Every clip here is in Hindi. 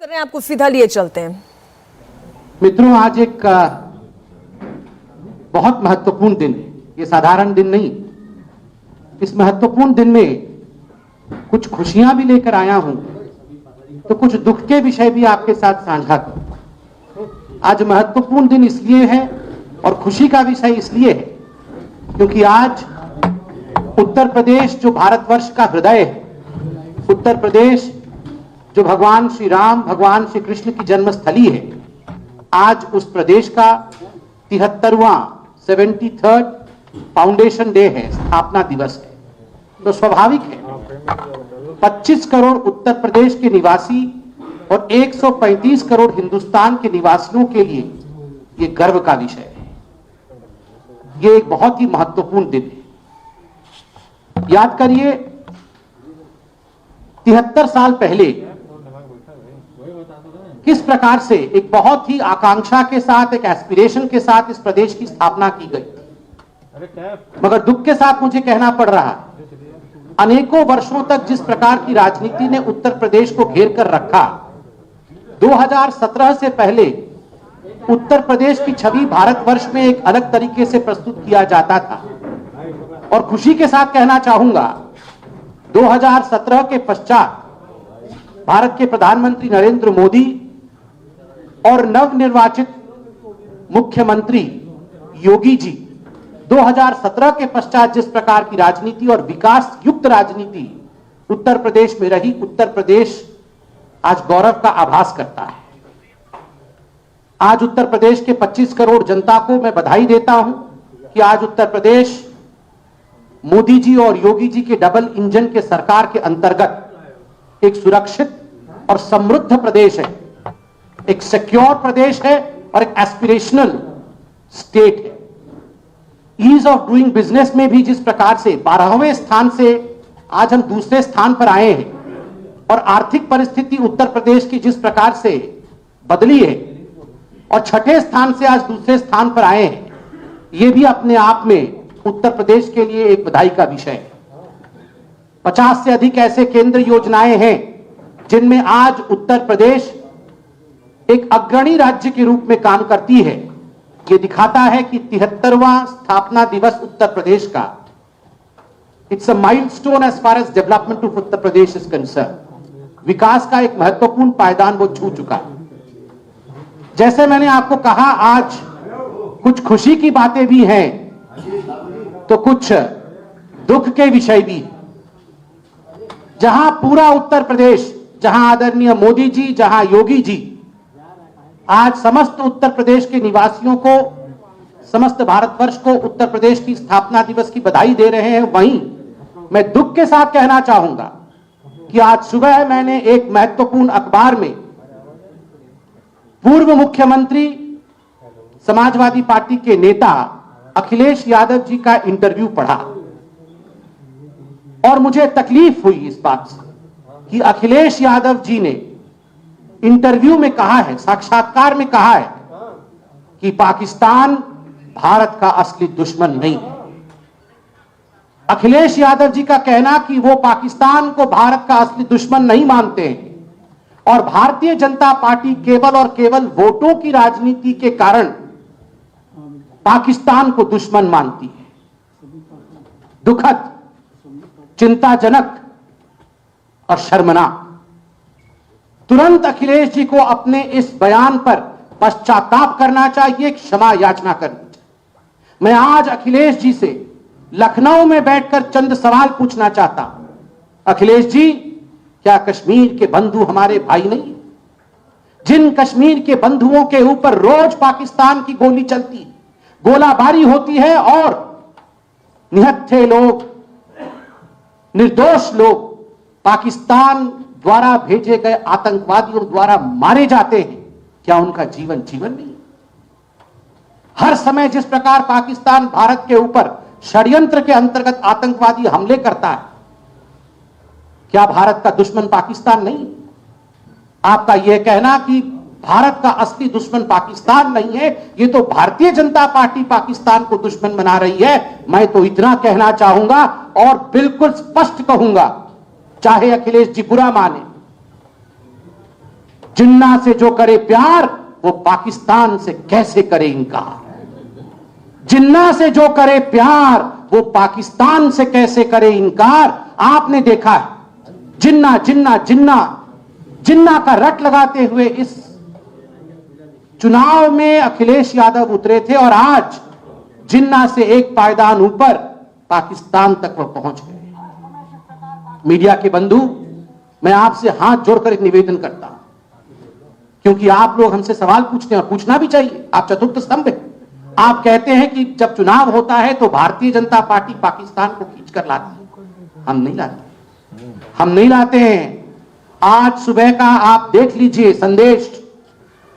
कर रहे हैं, आपको सीधा लिए चलते हैं। मित्रों, आज एक बहुत महत्वपूर्ण दिन है। ये साधारण दिन नहीं। इस महत्वपूर्ण दिन में कुछ खुशियां भी लेकर आया हूं, तो कुछ दुख के विषय भी आपके साथ साझा करूं। आज महत्वपूर्ण दिन इसलिए है और खुशी का विषय इसलिए है क्योंकि आज उत्तर प्रदेश जो भारतवर्ष का हृदय है, उत्तर प्रदेश जो भगवान श्री राम, भगवान श्री कृष्ण की जन्मस्थली है, आज उस प्रदेश का 73वां 73rd फाउंडेशन डे है, स्थापना दिवस है। तो स्वाभाविक है 25 करोड़ उत्तर प्रदेश के निवासी और 135 करोड़ हिंदुस्तान के निवासियों के लिए यह गर्व का विषय है। यह एक बहुत ही महत्वपूर्ण दिन है। याद करिए 73 साल पहले किस प्रकार से एक बहुत ही आकांक्षा के साथ, एक एस्पिरेशन के साथ इस प्रदेश की स्थापना की गई थी। मगर दुख के साथ मुझे कहना पड़ रहा है, अनेकों वर्षों तक जिस प्रकार की राजनीति ने उत्तर प्रदेश को घेर कर रखा, 2017 से पहले उत्तर प्रदेश की छवि भारतवर्ष में एक अलग तरीके से प्रस्तुत किया जाता था। और खुशी के साथ कहना चाहूंगा, 2017 के पश्चात भारत के प्रधानमंत्री नरेंद्र मोदी और नवनिर्वाचित मुख्यमंत्री योगी जी 2017 के पश्चात जिस प्रकार की राजनीति और विकास युक्त राजनीति उत्तर प्रदेश में रही, उत्तर प्रदेश आज गौरव का आभास करता है। आज उत्तर प्रदेश के 25 करोड़ जनता को मैं बधाई देता हूं कि आज उत्तर प्रदेश मोदी जी और योगी जी के डबल इंजन के सरकार के अंतर्गत एक सुरक्षित और समृद्ध प्रदेश है, एक सिक्योर प्रदेश है और एक एस्पिरेशनल स्टेट है। ईज ऑफ डूइंग बिजनेस में भी जिस प्रकार से 12वें स्थान से आज हम दूसरे स्थान पर आए हैं और आर्थिक परिस्थिति उत्तर प्रदेश की जिस प्रकार से बदली है और 6ठे स्थान से आज दूसरे स्थान पर आए हैं, यह भी अपने आप में उत्तर प्रदेश के लिए एक बधाई का विषय है। 50 से अधिक ऐसे केंद्र योजनाएं हैं जिनमें आज उत्तर प्रदेश एक अग्रणी राज्य के रूप में काम करती है। यह दिखाता है कि 73वां स्थापना दिवस उत्तर प्रदेश का it's a milestone as far as development of Uttar Pradesh is concern. विकास का एक महत्वपूर्ण पायदान वो छू चुका है। जैसे मैंने आपको कहा, आज कुछ खुशी की बातें भी हैं तो कुछ दुख के विषय भी। जहां पूरा उत्तर प्रदेश, जहां आदरणीय मोदी जी, जहां योगी जी आज समस्त उत्तर प्रदेश के निवासियों को, समस्त भारतवर्ष को उत्तर प्रदेश की स्थापना दिवस की बधाई दे रहे हैं, वहीं मैं दुख के साथ कहना चाहूंगा कि आज सुबह मैंने एक महत्वपूर्ण अखबार में पूर्व मुख्यमंत्री समाजवादी पार्टी के नेता अखिलेश यादव जी का इंटरव्यू पढ़ा और मुझे तकलीफ हुई इस बात से कि अखिलेश यादव जी ने इंटरव्यू में कहा है, साक्षात्कार में कहा है कि पाकिस्तान भारत का असली दुश्मन नहीं है। अखिलेश यादव जी का कहना कि वो पाकिस्तान को भारत का असली दुश्मन नहीं मानते हैं और भारतीय जनता पार्टी केवल और केवल वोटों की राजनीति के कारण पाकिस्तान को दुश्मन मानती है। दुखद, चिंताजनक और शर्मनाक। तुरंत अखिलेश जी को अपने इस बयान पर पश्चाताप करना चाहिए, क्षमा याचना करनी चाहिए। मैं आज अखिलेश जी से लखनऊ में बैठकर चंद सवाल पूछना चाहता हूं। अखिलेश जी, क्या कश्मीर के बंधु हमारे भाई नहीं? जिन कश्मीर के बंधुओं के ऊपर रोज पाकिस्तान की गोली चलती है, गोलाबारी होती है और निहत्थे लोग, निर्दोष लोग पाकिस्तान द्वारा भेजे गए आतंकवादियों द्वारा मारे जाते हैं, क्या उनका जीवन जीवन नहीं? हर समय जिस प्रकार पाकिस्तान भारत के ऊपर षड्यंत्र के अंतर्गत आतंकवादी हमले करता है, क्या भारत का दुश्मन पाकिस्तान नहीं? आपका यह कहना कि भारत का असली दुश्मन पाकिस्तान नहीं है, यह तो भारतीय जनता पार्टी पाकिस्तान को दुश्मन बना रही है। मैं तो इतना कहना चाहूंगा और बिल्कुल स्पष्ट कहूंगा, चाहे अखिलेश जी बुरा माने, जिन्ना से जो करे प्यार वो पाकिस्तान से कैसे करे इनकार। जिन्ना से जो करे प्यार वो पाकिस्तान से कैसे करे इनकार। आपने देखा है जिन्ना जिन्ना जिन्ना जिन्ना का रट लगाते हुए इस चुनाव में अखिलेश यादव उतरे थे और आज जिन्ना से एक पायदान ऊपर पाकिस्तान तक वह पहुंच गए। मीडिया के बंधु, मैं आपसे हाथ जोड़कर एक निवेदन करता हूं, क्योंकि आप लोग हमसे सवाल पूछते हैं और पूछना भी चाहिए। आप चतुर्थ स्तंभ हैं। आप कहते हैं कि जब चुनाव होता है तो भारतीय जनता पार्टी पाकिस्तान को खींचकर लाती है। हम नहीं लाते, हम नहीं लाते हैं। आज सुबह का आप देख लीजिए संदेश,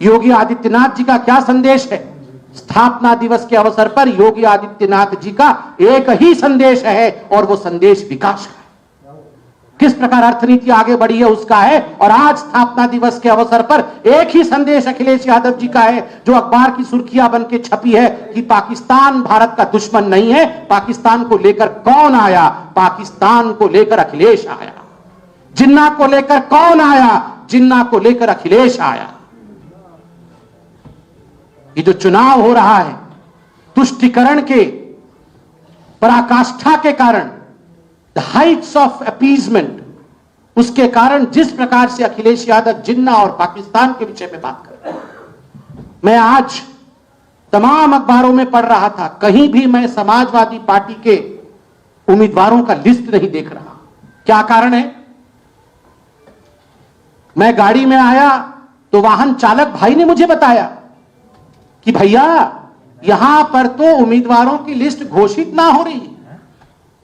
योगी आदित्यनाथ जी का क्या संदेश है। स्थापना दिवस के अवसर पर योगी आदित्यनाथ जी का एक ही संदेश है और वो संदेश विकास का है। किस प्रकार अर्थनीति आगे बढ़ी है उसका है। और आज स्थापना दिवस के अवसर पर एक ही संदेश अखिलेश यादव जी का है, जो अखबार की सुर्खियां बन के छपी है कि पाकिस्तान भारत का दुश्मन नहीं है। पाकिस्तान को लेकर कौन आया? पाकिस्तान को लेकर अखिलेश आया। जिन्ना को लेकर कौन आया? जिन्ना को लेकर अखिलेश आया। ये जो चुनाव हो रहा है तुष्टिकरण के पराकाष्ठा के कारण, द हाइट्स ऑफ अपीजमेंट, उसके कारण जिस प्रकार से अखिलेश यादव जिन्ना और पाकिस्तान के विषय में बात कर रहे हैं, मैं आज तमाम अखबारों में पढ़ रहा था, कहीं भी मैं समाजवादी पार्टी के उम्मीदवारों का लिस्ट नहीं देख रहा। क्या कारण है? मैं गाड़ी में आया तो वाहन चालक भाई ने मुझे बताया कि भैया यहां पर तो उम्मीदवारों की लिस्ट घोषित ना हो रही,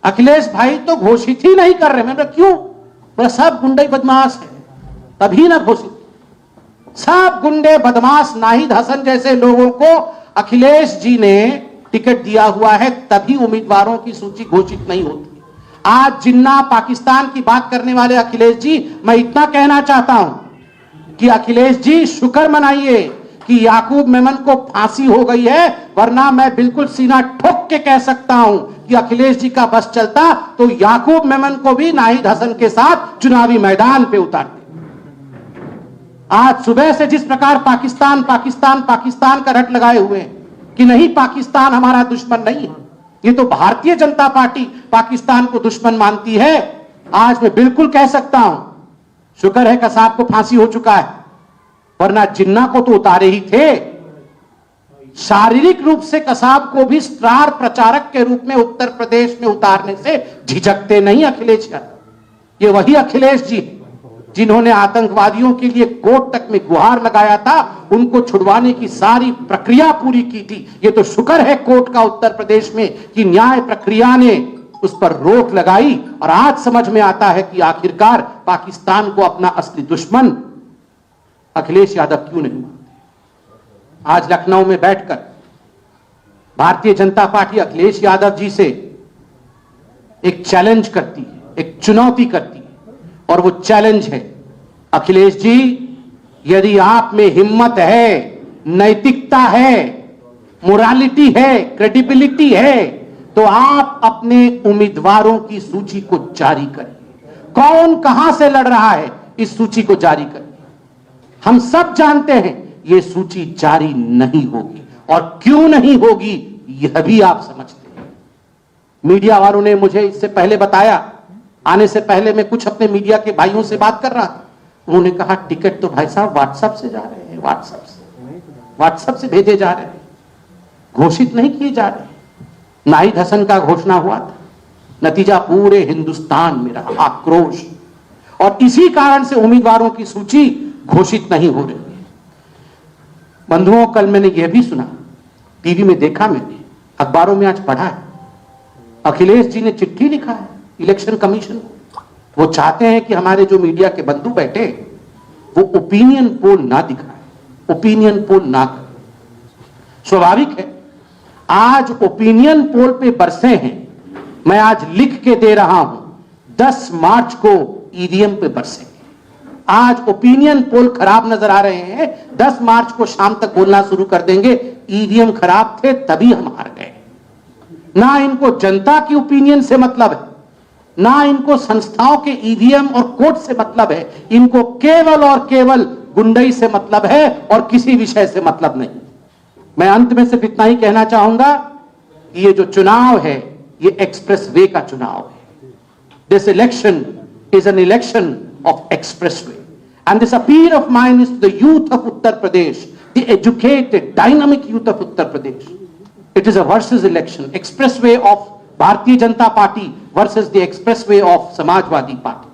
अखिलेश भाई तो घोषित ही नहीं कर रहे। मैं बोला क्यों? बोला सब गुंडे बदमाश है तभी ना घोषित। सब गुंडे बदमाश नाहिद हसन जैसे लोगों को अखिलेश जी ने टिकट दिया हुआ है, तभी उम्मीदवारों की सूची घोषित नहीं होती। आज जिन्ना पाकिस्तान की बात करने वाले अखिलेश जी, मैं इतना कहना चाहता हूं कि अखिलेश जी शुक्र मनाइए कि याकूब मेमन को फांसी हो गई है, वरना मैं बिल्कुल सीना ठोक के कह सकता हूं कि अखिलेश जी का बस चलता तो याकूब मेमन को भी नाहिद हसन के साथ चुनावी मैदान पे उतारते। आज सुबह से जिस प्रकार पाकिस्तान पाकिस्तान पाकिस्तान का रट लगाए हुए हैं कि नहीं पाकिस्तान हमारा दुश्मन नहीं है, ये तो भारतीय जनता पार्टी पाकिस्तान को दुश्मन मानती है। आज मैं बिल्कुल कह सकता हूं शुक्र है कसाब को फांसी हो चुका है, वरना जिन्ना को तो उतारे ही थे। शारीरिक रूप से कसाब को भी स्टार प्रचारक के रूप में उत्तर प्रदेश में उतारने से झिझकते नहीं अखिलेश यादव। ये वही अखिलेश जी जिन्होंने आतंकवादियों के लिए कोर्ट तक में गुहार लगाया था, उनको छुड़वाने की सारी प्रक्रिया पूरी की थी। ये तो शुक्र है कोर्ट का उत्तर प्रदेश में कि न्याय प्रक्रिया ने उस पर रोक लगाई और आज समझ में आता है कि आखिरकार पाकिस्तान को अपना असली दुश्मन अखिलेश यादव क्यों नहीं मानते। आज लखनऊ में बैठकर भारतीय जनता पार्टी अखिलेश यादव जी से एक चैलेंज करती है, एक चुनौती करती है, और वो चैलेंज है अखिलेश जी, यदि आप में हिम्मत है, नैतिकता है, मोरालिटी है, क्रेडिबिलिटी है, तो आप अपने उम्मीदवारों की सूची को जारी करिए। कौन कहां से लड़ रहा है इस सूची को जारी करिए। हम सब जानते हैं यह सूची जारी नहीं होगी, और क्यों नहीं होगी यह भी आप समझते हैं। मीडिया वालों ने मुझे इससे पहले बताया, आने से पहले मैं कुछ अपने मीडिया के भाइयों से बात कर रहा था, उन्होंने कहा टिकट तो भाई साहब व्हाट्सएप से जा रहे हैं, व्हाट्सएप से भेजे जा रहे हैं, घोषित नहीं किए जा रहे। नाहिद हसन का घोषणा हुआ था, नतीजा पूरे हिंदुस्तान में रहा आक्रोश, और इसी कारण से उम्मीदवारों की सूची घोषित नहीं हो रही है। बंधुओं, कल मैंने यह भी सुना, टीवी में देखा, मैंने अखबारों में आज पढ़ा है, अखिलेश जी ने चिट्ठी लिखा है इलेक्शन कमीशन को। वो चाहते हैं कि हमारे जो मीडिया के बंधु बैठे वो ओपिनियन पोल ना दिखाए, ओपिनियन पोल ना करें। स्वाभाविक है, आज ओपिनियन पोल पे बरसे हैं। मैं आज लिख के दे रहा हूं 10 मार्च को ईवीएम पे बरसेंगे। आज ओपिनियन पोल खराब नजर आ रहे हैं, 10 मार्च को शाम तक बोलना शुरू कर देंगे ईवीएम खराब थे तभी हम हार गए। ना इनको जनता की ओपिनियन से मतलब है, ना इनको संस्थाओं के ईवीएम और कोर्ट से मतलब है, इनको केवल और केवल गुंडई से मतलब है और किसी विषय से मतलब नहीं। मैं अंत में सिर्फ इतना ही कहना चाहूंगा कि ये जो चुनाव है ये एक्सप्रेस वे का चुनाव है। This election is an election of expressway, and this appeal of mine is to the youth of Uttar Pradesh, the educated, dynamic youth of Uttar Pradesh. It is a versus election, expressway of Bharatiya Janata Party versus the expressway of Samajwadi Party.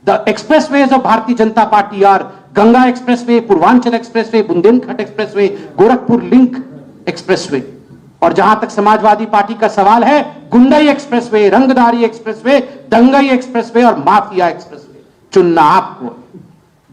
The expressways of Bharatiya Janata Party are Ganga Expressway, Purvanchal Expressway, Bundelkhand Expressway, Gorakhpur Link Expressway. और जहां तक समाजवादी पार्टी का सवाल है, गुंडई एक्सप्रेसवे, रंगदारी एक्सप्रेसवे, दंगई एक्सप्रेसवे और माफिया एक्सप्रेसवे चुनना आपको है।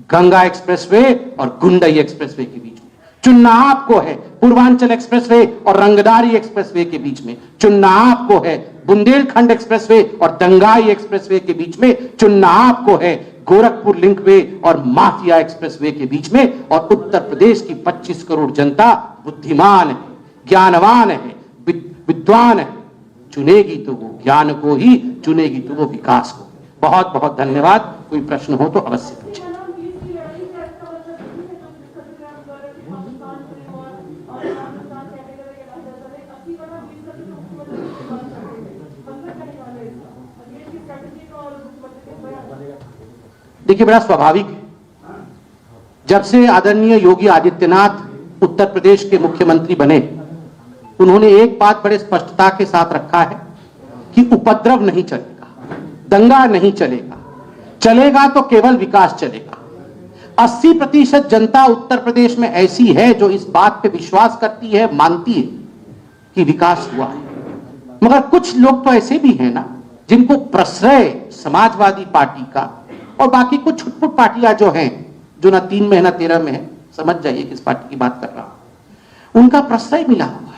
गंगा एक्सप्रेसवे और गुंडई एक्सप्रेसवे के बीच में चुनना आपको है। पूर्वांचल एक्सप्रेसवे और रंगदारी एक्सप्रेसवे के बीच में चुनना आपको है। बुंदेलखंड एक्सप्रेसवे और दंगाई एक्सप्रेसवे के बीच में चुनना आपको है। गोरखपुर लिंकवे और माफिया एक्सप्रेसवे के बीच में। और उत्तर प्रदेश की 25 करोड़ जनता बुद्धिमान है, ज्ञानवान है, विद्वान है। चुनेगी तो वो ज्ञान को ही, चुनेगी तो वो विकास को। बहुत बहुत धन्यवाद। कोई प्रश्न हो तो अवश्य पूछें। देखिए, बड़ा स्वाभाविक है, जब से आदरणीय योगी आदित्यनाथ उत्तर प्रदेश के मुख्यमंत्री बने, उन्होंने एक बात बड़े स्पष्टता के साथ रखा है कि उपद्रव नहीं चलेगा, दंगा नहीं चलेगा, चलेगा तो केवल विकास चलेगा। 80% जनता उत्तर प्रदेश में ऐसी है जो इस बात पे विश्वास करती है, मानती है कि विकास हुआ है। मगर कुछ लोग तो ऐसे भी हैं ना, जिनको प्रश्रय समाजवादी पार्टी का और बाकी कुछ छुटपुट पार्टियां जो हैं, जो ना 3 में है ना 13 में है, समझ जाइए किस पार्टी की बात कर रहा हूं, उनका प्रश्रय मिला हुआ है।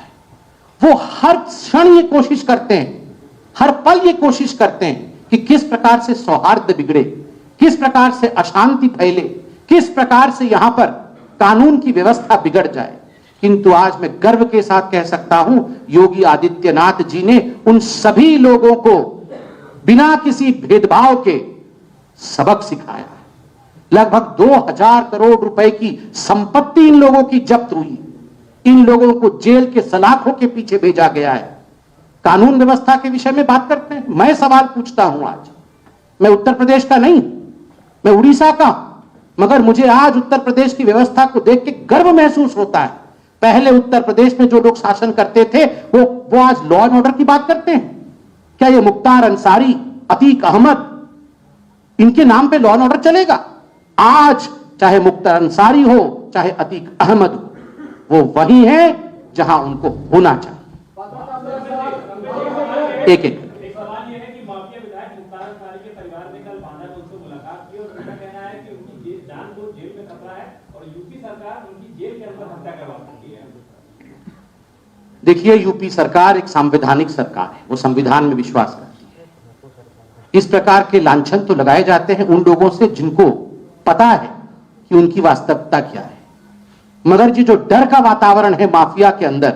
वो हर क्षण ये कोशिश करते हैं, हर पल ये कोशिश करते हैं कि किस प्रकार से सौहार्द बिगड़े, किस प्रकार से अशांति फैले, किस प्रकार से यहां पर कानून की व्यवस्था बिगड़ जाए। किंतु आज मैं गर्व के साथ कह सकता हूं, योगी आदित्यनाथ जी ने उन सभी लोगों को बिना किसी भेदभाव के सबक सिखाया है। लगभग 2000 करोड़ रुपए की संपत्ति इन लोगों की जब्त हुई। इन लोगों को जेल के सलाखों के पीछे भेजा गया है। कानून व्यवस्था के विषय में बात करते हैं। मैं सवाल पूछता हूं, आज मैं उत्तर प्रदेश का नहीं, मैं उड़ीसा का, मगर मुझे आज उत्तर प्रदेश की व्यवस्था को देख के गर्व महसूस होता है। पहले उत्तर प्रदेश में जो लोग शासन करते थे वो आज लॉ एंड ऑर्डर की बात करते हैं। क्या ये मुख्तार अंसारी, अतीक अहमद, इनके नाम पे लॉ एंड ऑर्डर चलेगा? आज चाहे मुख्तार अंसारी हो, चाहे अतीक अहमद हो, वो वही है जहां उनको होना चाहिए। एक सवाल यह है कि माफिया विधायक मुख्तार अंसारी के परिवार ने कल बांदा में उनसे मुलाकात की और उनका कहना है कि उनकी जान को जेल में खतरा है और यूपी सरकार उनकी जेल के अंदर हत्या करवा सकती है। देखिए, यूपी सरकार एक संवैधानिक सरकार है, वो संविधान में विश्वास करती है। इस प्रकार के लांछन तो लगाए जाते हैं उन लोगों से जिनको पता है कि उनकी वास्तविकता क्या है। मगर जी जो डर का वातावरण है माफिया के अंदर,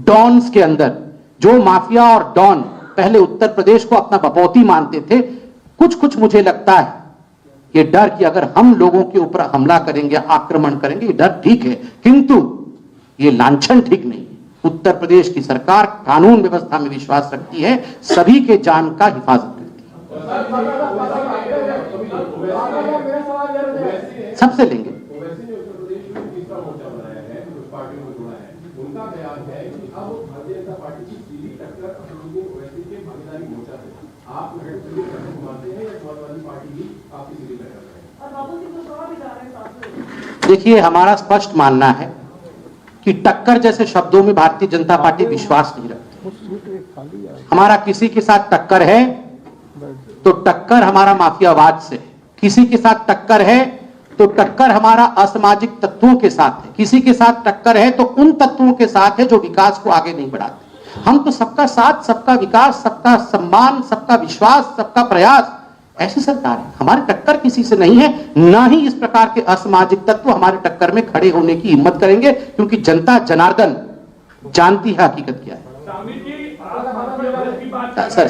डॉन्स के अंदर, जो माफिया और डॉन पहले उत्तर प्रदेश को अपना बपौती मानते थे, कुछ मुझे लगता है ये डर कि अगर हम लोगों के ऊपर हमला करेंगे, आक्रमण करेंगे, ये डर ठीक है, किंतु ये लांछन ठीक नहीं। उत्तर प्रदेश की सरकार कानून व्यवस्था में विश्वास रखती है, सभी के जान का हिफाजत करती है। सबसे लेंगे। देखिए, हमारा स्पष्ट मानना है कि टक्कर जैसे शब्दों में भारतीय जनता पार्टी विश्वास नहीं रखती। हमारा किसी के साथ टक्कर है तो टक्कर हमारा माफियावाद से, किसी के साथ टक्कर है तो टक्कर हमारा असामाजिक तत्वों के साथ है, किसी के साथ टक्कर है तो उन तत्वों के साथ है जो विकास को आगे नहीं बढ़ाते। हम तो सबका साथ, सबका विकास, सबका सम्मान, सबका विश्वास, सबका प्रयास, ऐसी सरकार है। हमारी टक्कर किसी से नहीं है, ना ही इस प्रकार के असामाजिक तत्व हमारे टक्कर में खड़े होने की हिम्मत करेंगे, क्योंकि जनता जनार्दन जानती है हकीकत क्या है। सर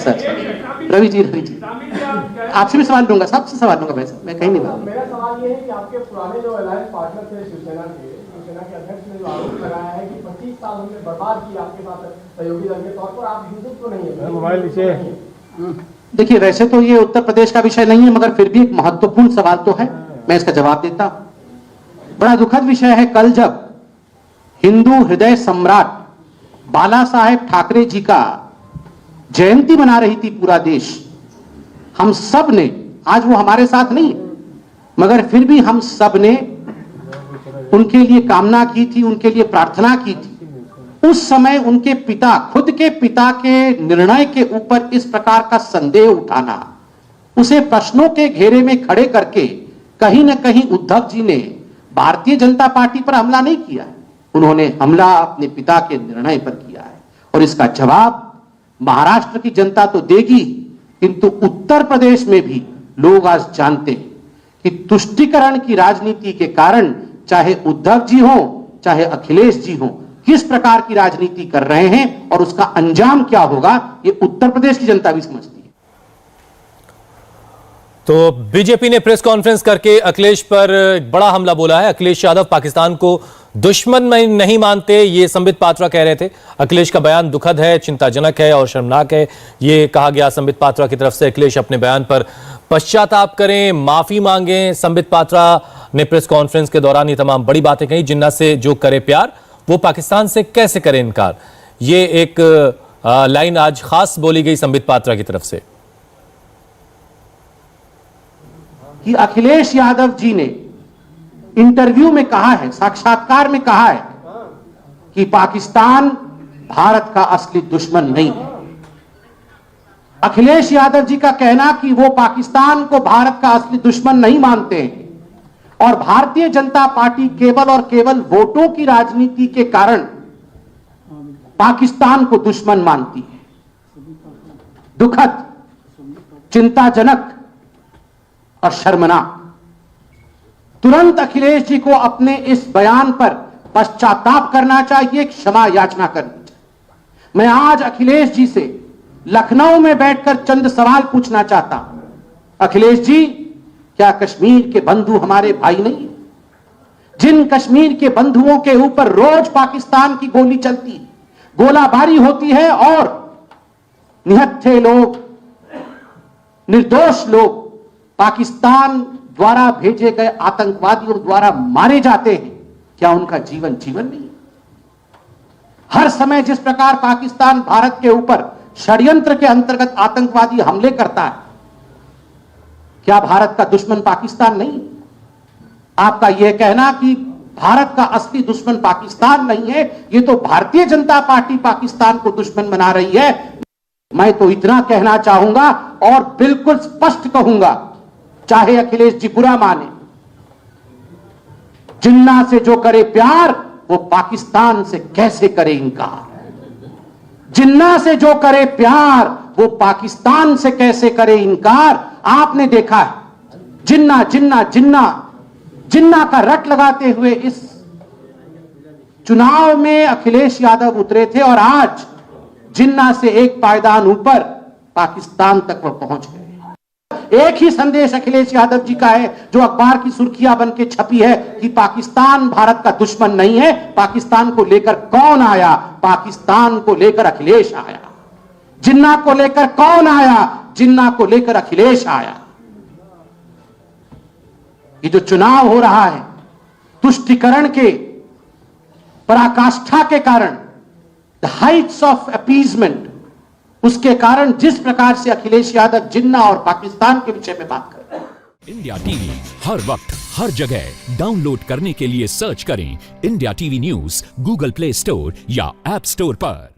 रवि जी आपसे भी सवाल लूंगा, सबसे सवाल लूंगा, वैसे मैं कहीं नहीं बात। मेरा सवाल ये है कि आपके पुराने जो अलायंस पार्टनर थे शिवसेना के अध्यक्ष ने जो आरोप लगाया है कि 25 साल हमने बर्बाद किया आपके साथ सहयोगी दल के तौर पर, आप हिंदुत्व नहीं है। मोबाइल नीचे। देखिए, वैसे तो ये उत्तर प्रदेश का विषय नहीं है, मगर फिर भी एक महत्वपूर्ण सवाल तो है, मैं इसका जवाब देता हूं। बड़ा दुखद विषय है, कल जब हिंदू हृदय सम्राट बाला साहेब ठाकरे जी का जयंती मना रही थी पूरा देश, हम सब ने, आज वो हमारे साथ नहीं मगर फिर भी हम सब ने उनके लिए कामना की थी, उनके लिए प्रार्थना की थी। उस समय उनके पिता, खुद के पिता के निर्णय के ऊपर इस प्रकार का संदेह उठाना, उसे प्रश्नों के घेरे में खड़े करके कहीं ना कहीं उद्धव जी ने भारतीय जनता पार्टी पर हमला नहीं किया है, उन्होंने हमला अपने पिता के निर्णय पर किया है। और इसका जवाब महाराष्ट्र की जनता तो देगी, किंतु उत्तर प्रदेश में भी लोग आज जानते हैं कि तुष्टीकरण की राजनीति के कारण चाहे उद्धव जी हो चाहे अखिलेश जी हो, किस प्रकार की राजनीति कर रहे हैं और उसका अंजाम क्या होगा, ये उत्तर प्रदेश की जनता भी समझती है। तो बीजेपी ने प्रेस कॉन्फ्रेंस करके अखिलेश पर बड़ा हमला बोला है। अखिलेश यादव पाकिस्तान को दुश्मन में नहीं मानते, ये संबित पात्रा कह रहे थे। अखिलेश का बयान दुखद है, चिंताजनक है और शर्मनाक है, ये कहा गया संबित पात्रा की तरफ से। अखिलेश अपने बयान पर पश्चाताप करें, माफी मांगें। संबित पात्रा ने प्रेस कॉन्फ्रेंस के दौरान ये तमाम बड़ी बातें कही। जिन्ना से जो करे प्यार वो पाकिस्तान से कैसे करे इनकार, ये एक लाइन आज खास बोली गई संबित पात्रा की तरफ से। कि अखिलेश यादव जी ने इंटरव्यू में कहा है, साक्षात्कार में कहा है कि पाकिस्तान भारत का असली दुश्मन नहीं है। अखिलेश यादव जी का कहना कि वो पाकिस्तान को भारत का असली दुश्मन नहीं मानते हैं और भारतीय जनता पार्टी केवल और केवल वोटों की राजनीति के कारण पाकिस्तान को दुश्मन मानती है, दुखद, चिंताजनक और शर्मनाक। तुरंत अखिलेश जी को अपने इस बयान पर पश्चाताप करना चाहिए, क्षमा याचना करनी चाहिए। मैं आज अखिलेश जी से लखनऊ में बैठकर चंद सवाल पूछना चाहता हूं। अखिलेश जी, क्या कश्मीर के बंधु हमारे भाई नहीं है? जिन कश्मीर के बंधुओं के ऊपर रोज पाकिस्तान की गोली चलती है, गोलाबारी होती है और निहत्थे लोग, निर्दोष लोग पाकिस्तान द्वारा भेजे गए आतंकवादियों द्वारा मारे जाते हैं, क्या उनका जीवन जीवन नहीं? हर समय जिस प्रकार पाकिस्तान भारत के ऊपर षड्यंत्र के अंतर्गत आतंकवादी हमले करता है, क्या भारत का दुश्मन पाकिस्तान नहीं? आपका यह कहना कि भारत का असली दुश्मन पाकिस्तान नहीं है, यह तो भारतीय जनता पार्टी पाकिस्तान को दुश्मन बना रही है। मैं तो इतना कहना चाहूंगा और बिल्कुल स्पष्ट कहूंगा, चाहे अखिलेश जी बुरा माने, जिन्ना से जो करे प्यार वो पाकिस्तान से कैसे करे इनकार। जिन्ना से जो करे प्यार वो पाकिस्तान से कैसे करे इनकार। आपने देखा है, जिन्ना जिन्ना जिन्ना जिन्ना का रट लगाते हुए इस चुनाव में अखिलेश यादव उतरे थे और आज जिन्ना से एक पायदान ऊपर पाकिस्तान तक वो पहुंच गए। एक ही संदेश अखिलेश यादव जी का है जो अखबार की सुर्खियां बन के छपी है कि पाकिस्तान भारत का दुश्मन नहीं है। पाकिस्तान को लेकर कौन आया? पाकिस्तान को लेकर अखिलेश आया। जिन्ना को लेकर कौन आया? जिन्ना को लेकर अखिलेश आया। ये जो चुनाव हो रहा है तुष्टीकरण के पराकाष्ठा के कारण, द हाइट्स ऑफ अपीजमेंट, उसके कारण जिस प्रकार से अखिलेश यादव जिन्ना और पाकिस्तान के विषय में बात कर रहे हैं। इंडिया टीवी हर वक्त हर जगह डाउनलोड करने के लिए सर्च करें India TV news Google play store या ऐप स्टोर पर।